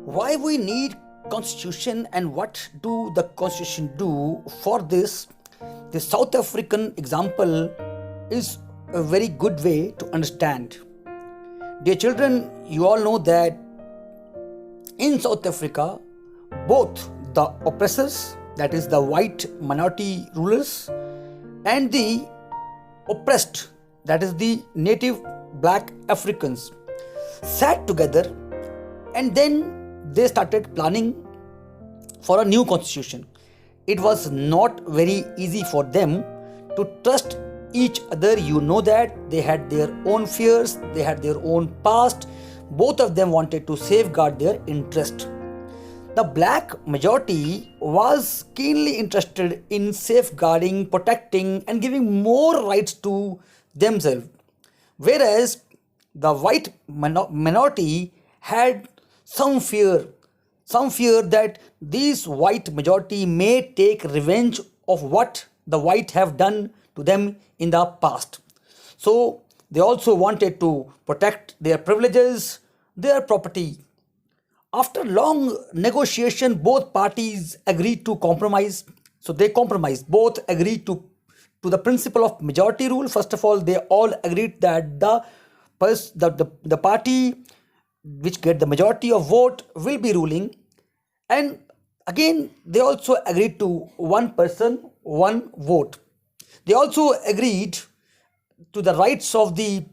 Why we need constitution and what do the constitution do? For this, the South African example is a very good way to understand. Dear children, you all know that in South Africa, both the oppressors, that is the white minority rulers, and the oppressed, that is the native black Africans, sat together and then they started planning for a new constitution. It was not very easy for them to trust each other. You know that they had their own fears, they had their own past. Both of them wanted to safeguard their interest. The black majority was keenly interested in safeguarding, protecting, and giving more rights to themselves, whereas the white minority had some fear that this white majority may take revenge of what the white have done to them in the past. So they also wanted to protect their privileges, their property. After long negotiation, both parties agreed to compromise. So they compromised. Both agreed to the principle of majority rule. First of all, they all agreed that the party which get the majority of vote will be ruling. And again, they also agreed to one person, one vote. They also agreed to the rights of the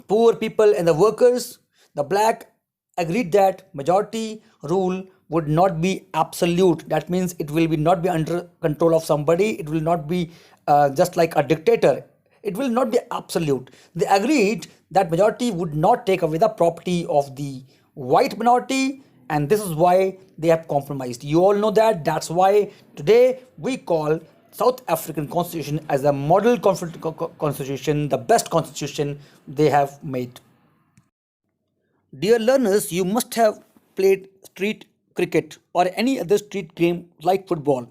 poor people and the workers. The black agreed that majority rule would not be absolute. That means it will be not be under control of somebody. It will not be just like a dictator. It will not be absolute. They agreed that majority would not take away the property of the white minority, and this is why they have compromised. You all know that. That's why today we call South African constitution as a model constitution, the best constitution they have made. Dear learners, you must have played street cricket or any other street game like football.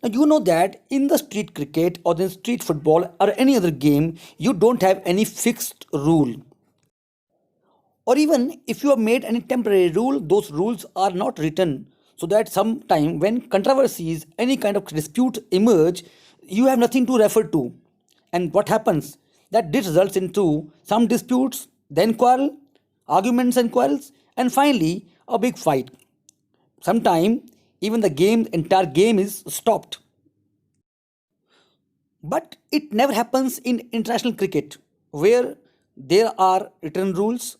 Now, you know that in the street cricket or the street football or any other game, you don't have any fixed rule. Or even if you have made any temporary rule, those rules are not written so that sometime when controversies, any kind of dispute emerge, you have nothing to refer to. And what happens? That this results into some disputes, then quarrel, arguments and quarrels, and finally a big fight. Sometime even the entire game is stopped. But it never happens in international cricket where there are written rules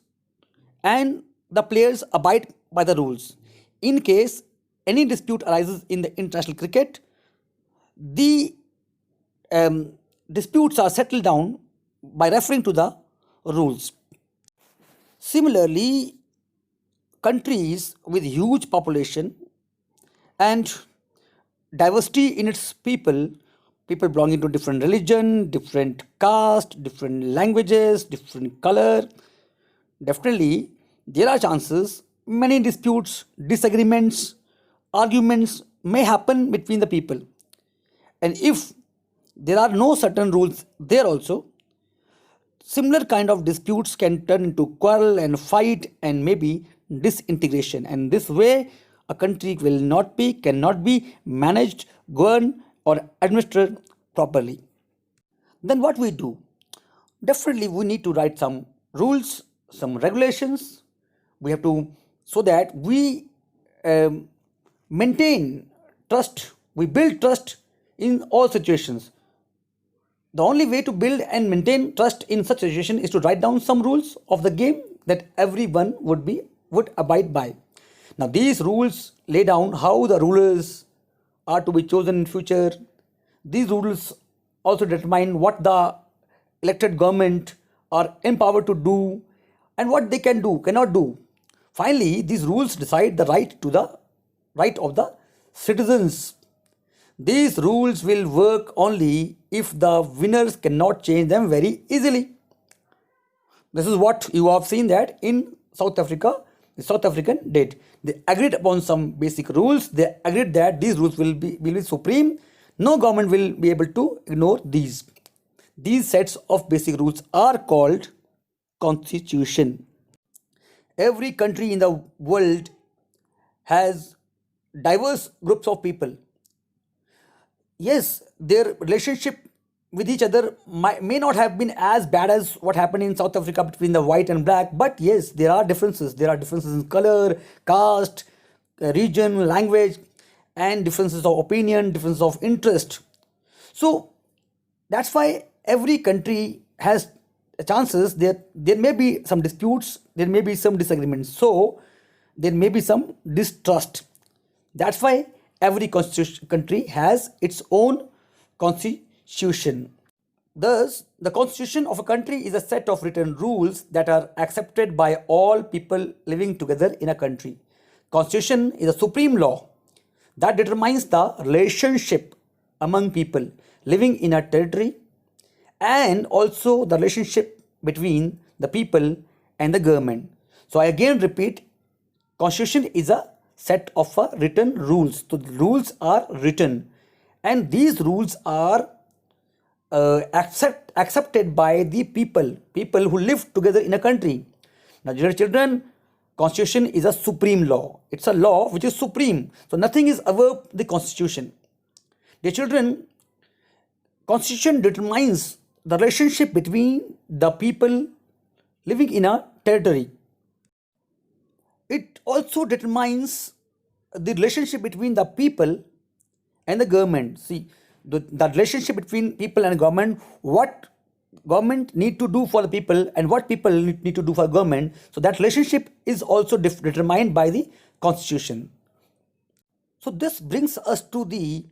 and the players abide by the rules. In case any dispute arises in the international cricket, the disputes are settled down by referring to the rules. Similarly, countries with huge population and diversity in its people belonging to different religion, different caste, different languages, different color, definitely there are chances many disputes, disagreements, arguments may happen between the people. And if there are no certain rules there also, similar kind of disputes can turn into quarrel and fight and maybe disintegration. And this way a country will not be cannot be managed, governed or administered properly. Then what we do? Definitely we need to write some rules, some regulations. We have to, so that we um, maintain trust, we build trust in all situations. The only way to build and maintain trust in such a situation is to write down some rules of the game that everyone would abide by. Now these rules lay down how the rulers are to be chosen in future. These rules also determine what the elected government are empowered to do and what they can do, cannot do. Finally, these rules decide the right of the citizens. These rules will work only if the winners cannot change them very easily. This is what you have seen that in South Africa, the South African did. They agreed upon some basic rules. They agreed that these rules will be supreme. No government will be able to ignore these. These sets of basic rules are called constitution. Every country in the world has diverse groups of people. Yes, their relationship with each other may not have been as bad as what happened in South Africa between the white and black, but yes, there are differences. There are differences in color, caste, region, language, and differences of opinion, differences of interest. So that's why every country has chances. There may be some disputes, there may be some disagreements, so there may be some distrust. That's why every constitution country has its own constitution. Thus, the constitution of a country is a set of written rules that are accepted by all people living together in a country. Constitution is a supreme law that determines the relationship among people living in a territory, and also the relationship between the people and the government. So I again repeat, constitution is a set of written rules. So the rules are written, and these rules are accepted by the people who live together in a country. Now, dear children, constitution is a supreme law. It's a law which is supreme. So nothing is above the constitution. Dear children, constitution determines the relationship between the people living in a territory. It also determines the relationship between the people and the government. See, the relationship between people and government, what government need to do for the people and what people need to do for government. So that relationship is also determined by the constitution. So this brings us to the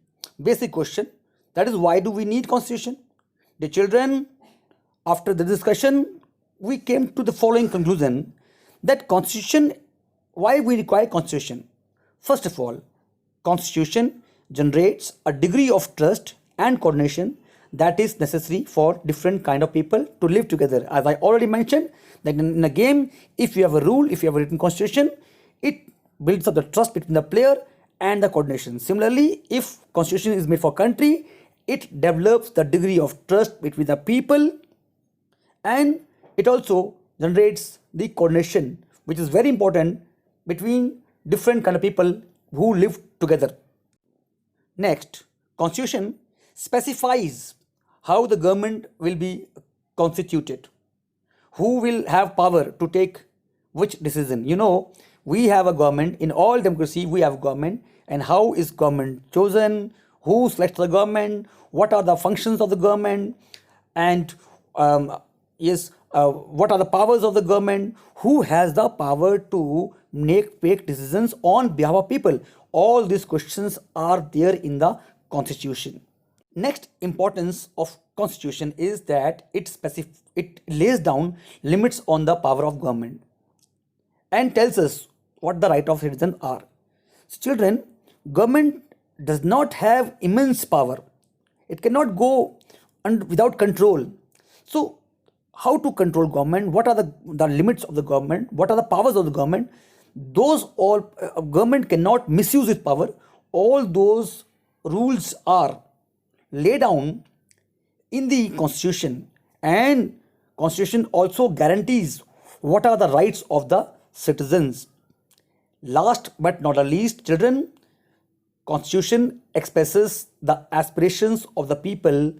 basic question, that is, why do we need constitution? The children, after the discussion, we came to the following conclusion, that constitution, why we require constitution? First of all, constitution generates a degree of trust and coordination that is necessary for different kind of people to live together. As I already mentioned, that in a game, if you have a rule, if you have a written constitution, it builds up the trust between the player and the coordination. Similarly, if constitution is made for country, it develops the degree of trust between the people, and it also generates the coordination, which is very important between different kind of people who live together. Next, constitution specifies how the government will be constituted, who will have power to take which decision. We have a government, in all democracy we have government, and how is government chosen, who selects the government, what are the functions of the government, and what are the powers of the government, who has the power to make decisions on behalf of people. All these questions are there in the constitution. Next importance of constitution is that it lays down limits on the power of government and tells us what the right of citizens are. So children, government does not have immense power. It cannot go without control. So how to control government? What are the limits of the government? What are the powers of the government? Those all government cannot misuse its power. All those rules are laid down in the constitution, and constitution also guarantees what are the rights of the citizens. Last but not the least, children, constitution expresses the aspirations of the people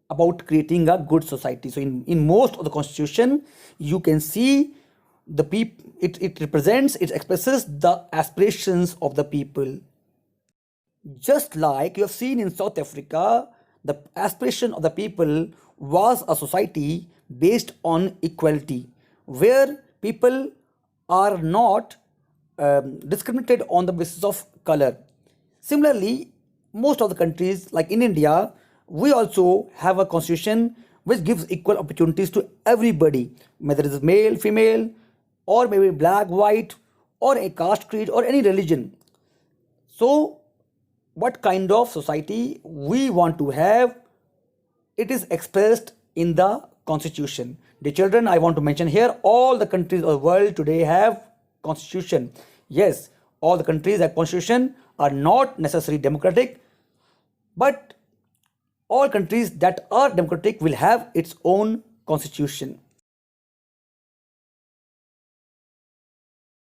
about creating a good society. So in most of the constitution, you can see the people, it represents, it expresses the aspirations of the people. Just like you have seen in South Africa, the aspiration of the people was a society based on equality, where people are not discriminated on the basis of color. Similarly, most of the countries, like in India, we also have a constitution which gives equal opportunities to everybody, whether it is male, female, or maybe black, white, or a caste, creed, or any religion. So what kind of society we want to have, it is expressed in the constitution. Dear children, I want to mention here, all the countries of the world today have constitution. Yes, all the countries have constitution, are not necessarily democratic, but all countries that are democratic will have its own constitution.